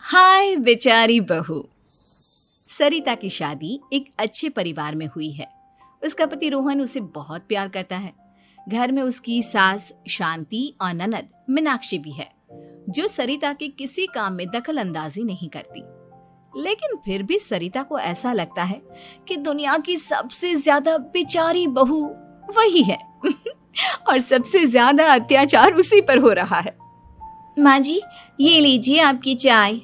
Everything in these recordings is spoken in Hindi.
हाय बेचारी बहू। सरिता की शादी एक अच्छे परिवार में हुई है। उसका पति रोहन उसे बहुत प्यार करता है। घर में उसकी सास शांति और ननद मीनाक्षी भी है, जो सरिता के किसी काम में दखल अंदाजी नहीं करती। लेकिन फिर भी सरिता को ऐसा लगता है कि दुनिया की सबसे ज्यादा बेचारी बहू वही है और सबसे ज्यादा अत्याचार उसी पर हो रहा है। माँ जी, ये लीजिए आपकी चाय।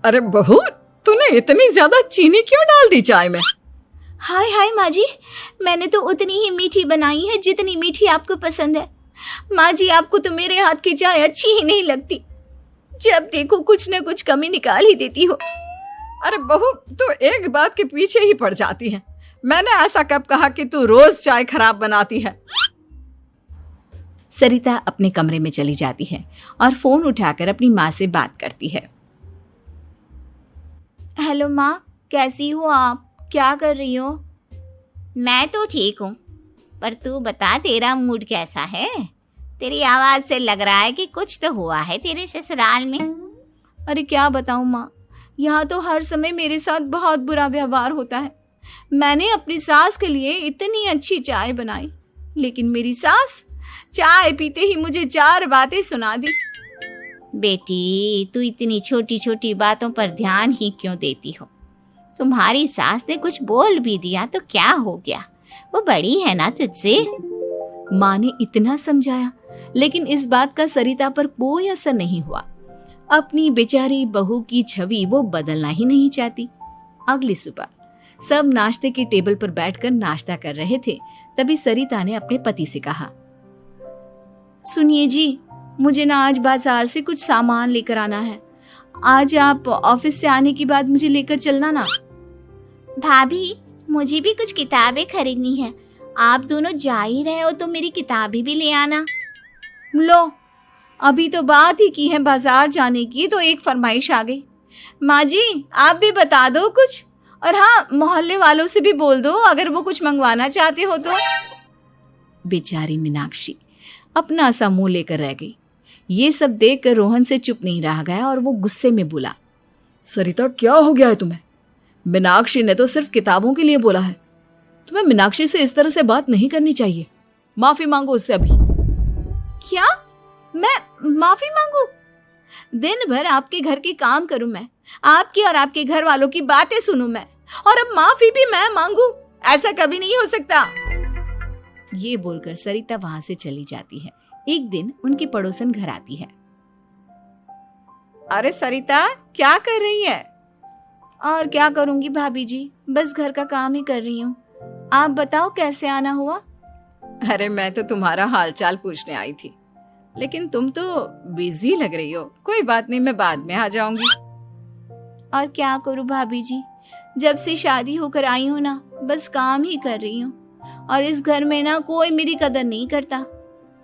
अरे बहू, तूने इतनी ज्यादा चीनी क्यों डाल दी चाय में? हाय हाय माँ जी, मैंने तो उतनी ही मीठी बनाई है जितनी मीठी आपको पसंद है। माँ जी, आपको तो मेरे हाथ की चाय अच्छी ही नहीं लगती। जब देखो कुछ न कुछ कमी निकाल ही देती हो। अरे बहू, तू एक बात के पीछे ही पड़ जाती है। मैंने ऐसा कब कहा कि तू रोज चाय खराब बनाती है? सरिता अपने कमरे में चली जाती है और फोन उठाकर अपनी माँ से बात करती है। हेलो माँ, कैसी हो आप? क्या कर रही हो? मैं तो ठीक हूँ, पर तू बता, तेरा मूड कैसा है? तेरी आवाज से लग रहा है कि कुछ तो हुआ है तेरे ससुराल में। अरे क्या बताऊँ माँ, यहाँ तो हर समय मेरे साथ बहुत बुरा व्यवहार होता है। मैंने अपनी सास के लिए इतनी अच्छी चाय बनाई, लेकिन मेरी सास चाय पीते ही मुझे 4 बातें सुना दी। बेटी, तू इतनी छोटी छोटी बातों पर ध्यान ही क्यों देती हो? तुम्हारी सास ने कुछ बोल भी दिया तो क्या हो गया, वो बड़ी है ना तुझसे। माँ ने इतना समझाया, लेकिन इस बात का सरिता पर कोई असर नहीं हुआ। अपनी बेचारी बहू की छवि वो बदलना ही नहीं चाहती। अगली सुबह सब नाश्ते की टेबल पर बैठकर नाश्ता कर रहे थे, तभी सरिता ने अपने पति से कहा, सुनिए जी, मुझे ना आज बाजार से कुछ सामान लेकर आना है। आज आप ऑफिस से आने के बाद मुझे लेकर चलना ना। भाभी, मुझे भी कुछ किताबें खरीदनी है। आप दोनों जा ही रहे हो तो मेरी किताबें भी ले आना। लो, अभी तो बात ही की है बाजार जाने की, तो एक फरमाइश आ गई। माँ जी, आप भी बता दो कुछ, और हाँ, मोहल्ले वालों से भी बोल दो अगर वो कुछ मंगवाना चाहते हो तो। बेचारी मीनाक्षी अपना सा मुंह लेकर रह गई। ये सब देखकर रोहन से चुप नहीं रह गया और वो गुस्से में बोला, सरिता, क्या हो गया है तुम्हें? मीनाक्षी ने तो सिर्फ किताबों के लिए बोला है। तुम्हें मीनाक्षी से इस तरह से बात नहीं करनी चाहिए। माफी मांगो उससे अभी। क्या? मैं माफी मांगू? दिन भर आपके घर के काम करूं मैं, आपकी और आपके घर वालों की बातें सुनूं मैं, और अब माफी भी मैं मांगू? ऐसा कभी नहीं हो सकता। ये बोलकर सरिता वहां से चली जाती है। एक दिन उनकी पड़ोसन घर आती है। अरे सरिता, क्या कर रही है? और क्या करूंगी भाभी जी, बस घर का काम ही कर रही हूँ। आप बताओ कैसे आना हुआ? अरे मैं तो तुम्हारा हालचाल पूछने आई थी, लेकिन तुम तो बिजी लग रही हो। कोई बात नहीं, मैं बाद में आ जाऊंगी। और क्या करूं भाभी जी, जब से शादी होकर आई हूँ ना, बस काम ही कर रही हूँ। और इस घर में ना कोई मेरी कदर नहीं करता।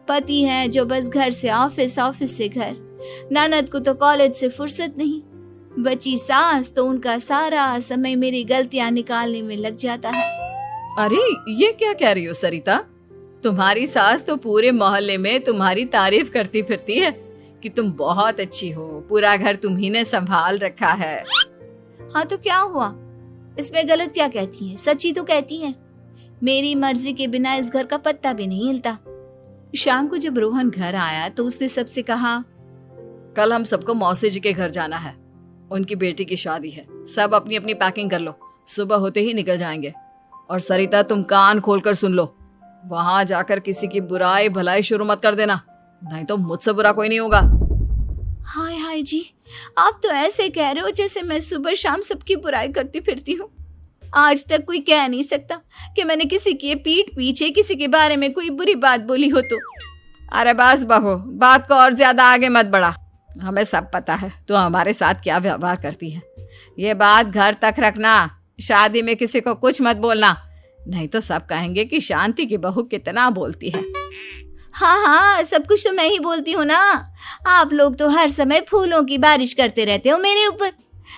पति है जो बस घर से ऑफिस, ऑफिस से घर। ननद को तो कॉलेज से फुर्सत नहीं। बची सास तो उनका सारा समय मेरी गलतियां निकालने में लग जाता है। अरे ये क्या कह रही हो सरिता? तुम्हारी सास तो पूरे मोहल्ले में तुम्हारी तारीफ करती फिरती है कि तुम बहुत अच्छी हो, पूरा घर तुम्ही ने संभाल रखा है। हाँ तो क्या हुआ, इसमें गलत क्या कहती है? सच्ची तो कहती है। मेरी मर्जी के बिना इस घर का पत्ता भी नहीं हिलता। शाम को जब रोहन घर आया तो उसने सबसे कहा, कल हम सबको मौसी जी के घर जाना है। उनकी बेटी की शादी है। सब अपनी अपनी पैकिंग कर लो, सुबह होते ही निकल जाएंगे। और सरिता, तुम कान खोलकर सुन लो, वहां जाकर किसी की बुराई भलाई शुरू मत कर देना, नहीं तो मुझसे बुरा कोई नहीं होगा। हाय हाय जी, आप तो ऐसे कह रहे हो जैसे मैं सुबह शाम सबकी बुराई करती फिरती हूँ। आज तक कोई कह नहीं सकता कि मैंने किसी की पीठ पीछे किसी के बारे में कोई बुरी बात बोली हो तो। अरे बस बहू, बात को और ज्यादा आगे मत बढ़ा। हमें सब पता है तू हमारे साथ क्या व्यवहार करती है। ये बात घर तक रखना, शादी में किसी को कुछ मत बोलना, नहीं तो सब कहेंगे कि शांति की बहू कितना बोलती है। हाँ हाँ, सब कुछ तो मैं ही बोलती हूँ ना। आप लोग तो हर समय फूलों की बारिश करते रहते हो मेरे ऊपर।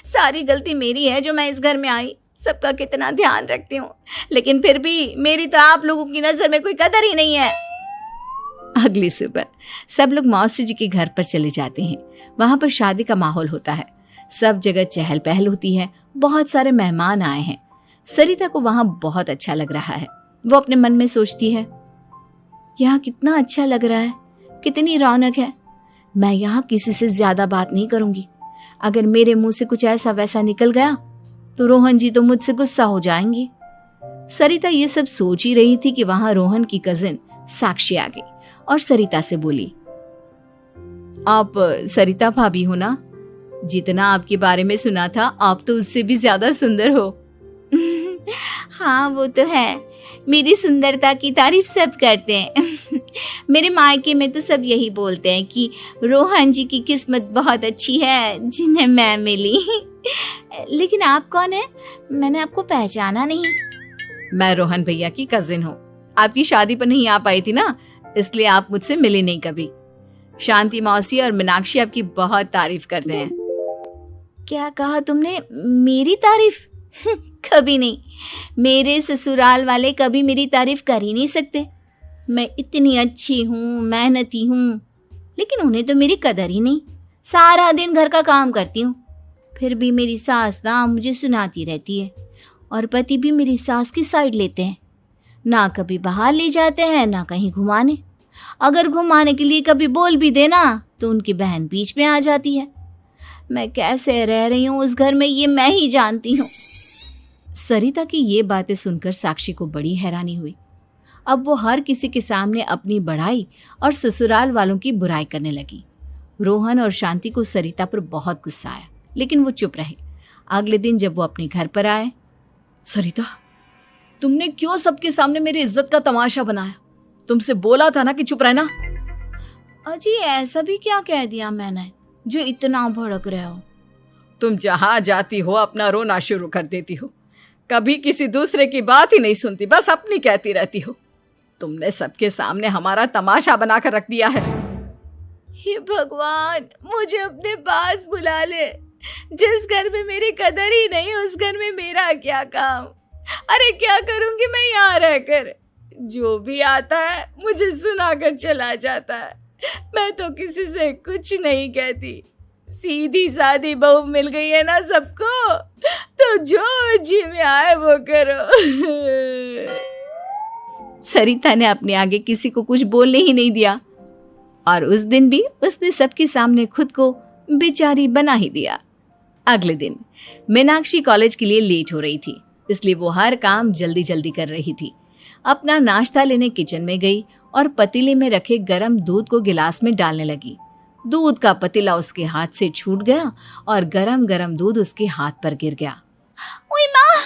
सारी गलती मेरी है जो मैं इस घर में आई। सबका कितना ध्यान रखती हूँ, लेकिन फिर भी मेरी तो आप लोगों की नजर में कोई कदर ही नहीं है। अगली सुबह सब लोग मौसी जी के घर पर चले जाते हैं। वहां पर शादी का माहौल होता है, सब जगह चहल पहल होती है, बहुत सारे मेहमान आए हैं। सरिता को वहां बहुत अच्छा लग रहा है। वो अपने मन में सोचती है, यहाँ कितना अच्छा लग रहा है, कितनी रौनक है। मैं यहाँ किसी से ज्यादा बात नहीं करूंगी। अगर मेरे मुंह से कुछ ऐसा वैसा निकल गया तो रोहन जी तो मुझसे गुस्सा हो जाएंगी। सरिता ये सब सोच ही रही थी कि वहां रोहन की कजिन साक्षी आ गई और सरिता से बोली, आप सरिता भाभी हो ना? जितना आपके बारे में सुना था आप तो उससे भी ज्यादा सुंदर हो। हाँ वो तो है, मेरी सुंदरता की तारीफ सब करते हैं। मेरे मायके में तो सब यही बोलते हैं कि रोहन जी की किस्मत बहुत अच्छी है जिन्हें मैं मिली। लेकिन आप कौन है? मैंने आपको पहचाना नहीं। मैं रोहन भैया की कजिन हूँ। आपकी शादी पर नहीं आ पाई थी ना, इसलिए आप मुझसे मिली नहीं कभी। शांति मौसी और मीनाक्षी आपकी बहुत तारीफ करते हैं। क्या कहा तुमने? मेरी तारीफ? कभी नहीं। मेरे ससुराल वाले कभी मेरी तारीफ कर ही नहीं सकते। मैं इतनी अच्छी हूँ, मेहनती हूँ, लेकिन उन्हें तो मेरी कदर ही नहीं। सारा दिन घर का काम करती हूँ, फिर भी मेरी सास ना मुझे सुनाती रहती है और पति भी मेरी सास की साइड लेते हैं। ना कभी बाहर ले जाते हैं ना कहीं घुमाने। अगर घुमाने के लिए कभी बोल भी देना तो उनकी बहन बीच में आ जाती है। मैं कैसे रह रही हूँ उस घर में ये मैं ही जानती हूँ। सरिता की ये बातें सुनकर साक्षी को बड़ी हैरानी हुई। अब वो हर किसी के सामने अपनी बढ़ाई और ससुराल वालों की बुराई करने लगी। रोहन और शांति को सरिता पर बहुत गुस्सा आया, लेकिन वो चुप रहे। अगले दिन जब वो अपने घर पर आए, सरिता, तुमने क्यों सबके सामने मेरी इज्जत का तमाशा बनाया? तुमसे बोला था ना कि चुप रहना। अजी ऐसा भी क्या कह दिया मैंने जो इतना भड़क रहे हो? तुम जहां जाती हो अपना रोना शुरू कर देती हो, कभी किसी दूसरे की बात ही नहीं सुनती, बस अपनी कहती रहती हो। तुमने सबके सामने हमारा तमाशा बनाकर रख दिया है। हे भगवान, मुझे अपने पास बुला ले। जिस घर में मेरी कदर ही नहीं उस घर में मेरा क्या काम? अरे क्या करूंगी मैं यहाँ रहकर? जो भी आता है मुझे सुनाकर चला जाता है। मैं तो किसी से कुछ नहीं कहती। सीधी सादी बहू मिल गई है ना सबको, तो जो जी में आए वो करो। सरिता ने अपने आगे किसी को कुछ बोलने ही नहीं दिया और उस दिन भी उसने सबके सामने खुद को बेचारी बना ही दिया। अगले दिन मीनाक्षी कॉलेज के लिए लेट हो रही थी, इसलिए वो हर काम जल्दी जल्दी कर रही थी। अपना नाश्ता लेने किचन में गई और पतीले में रखे गरम दूध को गिलास में डालने लगी। दूध का पतीला उसके हाथ से छूट गया और गरम गरम दूध उसके हाथ पर गिर गया। ओए माँ,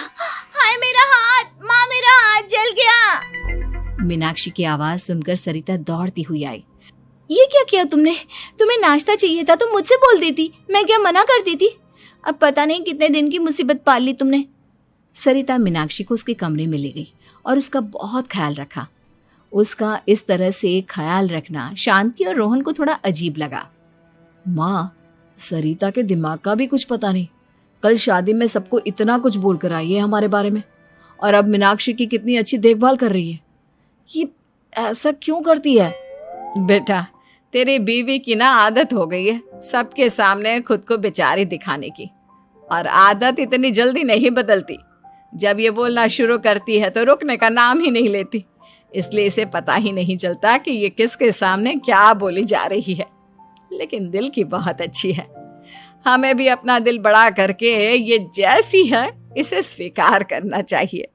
हाय मेरा हाथ, माँ मेरा हाथ जल गया। मीनाक्षी की आवाज सुनकर सरिता दौड़ती हुई आई। ये क्या किया तुमने? तुम्हें नाश्ता चाहिए था तो मुझसे बोल देती, मैं क्या मना करती थी? अब पता नहीं कितने दिन की मुसीबत पाल ली तुमने। सरिता मीनाक्षी को उसके कमरे में ले गई और उसका बहुत ख्याल रखा। उसका इस तरह से ख्याल रखना शांति और रोहन को थोड़ा अजीब लगा। माँ, सरिता के दिमाग का भी कुछ पता नहीं। कल शादी में सबको इतना कुछ बोल कर आई है हमारे बारे में, और अब मीनाक्षी की कितनी अच्छी देखभाल कर रही है। ये ऐसा क्यों करती है? बेटा, तेरी बीवी की ना आदत हो गई है सबके सामने खुद को बेचारी दिखाने की, और आदत इतनी जल्दी नहीं बदलती। जब ये बोलना शुरू करती है तो रुकने का नाम ही नहीं लेती, इसलिए इसे पता ही नहीं चलता कि ये किसके सामने क्या बोली जा रही है। लेकिन दिल की बहुत अच्छी है। हमें भी अपना दिल बड़ा करके ये जैसी है इसे स्वीकार करना चाहिए।